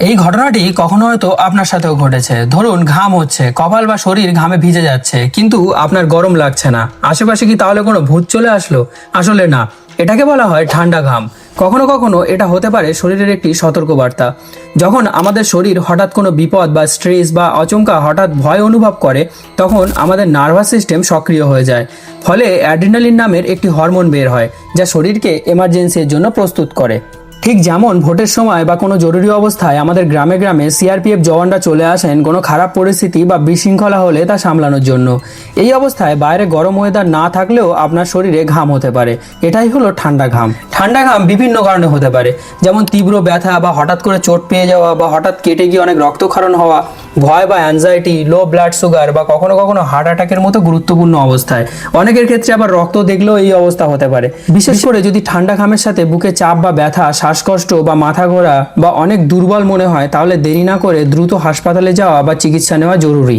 এই ঘটনাটি কখনো হয়তো আপনার সাথেও ঘটেছে। ধরুন ঘাম হচ্ছে, কপাল বা শরীর ঘামে ভিজে যাচ্ছে, কিন্তু আপনার গরম লাগছে না। আশেপাশে কি তাহলে কোনো ভূত চলে আসলো? আসলে না, এটাকে বলা হয় ঠান্ডা ঘাম। কখনো কখনো এটা হতে পারে শরীরের একটি সতর্কবার্তা। যখন আমাদের শরীর হঠাৎ কোনো বিপদ বা স্ট্রেস বা আচমকা হঠাৎ ভয় অনুভব করে, তখন আমাদের নার্ভাস সিস্টেম সক্রিয় হয়ে যায়। ফলে অ্যাড্রিনালিন নামের একটি হরমোন বের হয়, যা শরীরকে এমার্জেন্সির জন্য প্রস্তুত করে। ঠিক যেমন ভোটের সময় বা কোনো জরুরি অবস্থায় আমাদের গ্রামে গ্রামে সিআরপিএফ জওয়ানরা চলে আসেন কোনো খারাপ পরিস্থিতি বা বিশৃঙ্খলা হলে তা সামলানোর জন্য। এই অবস্থায় বাইরে গরম ওয়েদার না থাকলেও আপনার শরীরে ঘাম হতে পারে। এটাই হলো ঠান্ডা ঘাম। ঠান্ডা ঘাম বিভিন্ন কারণে হতে পারে, যেমন তীব্র ব্যথা বা হঠাৎ করে চোট পেয়ে যাওয়া বা হঠাৎ কেটে গিয়ে অনেক রক্তক্ষরণ হওয়া, ভয় বা অ্যাংজাইটি, লো ব্লাড সুগার বা কখনো কখনো হার্ট অ্যাটাকের মতো গুরুত্বপূর্ণ অবস্থায়। অনেকের ক্ষেত্রে আবার রক্ত দেখলেও এই অবস্থা হতে পারে। বিশেষ করে যদি ঠান্ডা ঘামের সাথে বুকে চাপ বা ব্যথা, শ্বাসকষ্ট বা মাথা ঘোরা বা অনেক দুর্বল মনে হয়, তাহলে দেরি না করে দ্রুত হাসপাতালে যাওয়া বা চিকিৎসা নেওয়া জরুরি।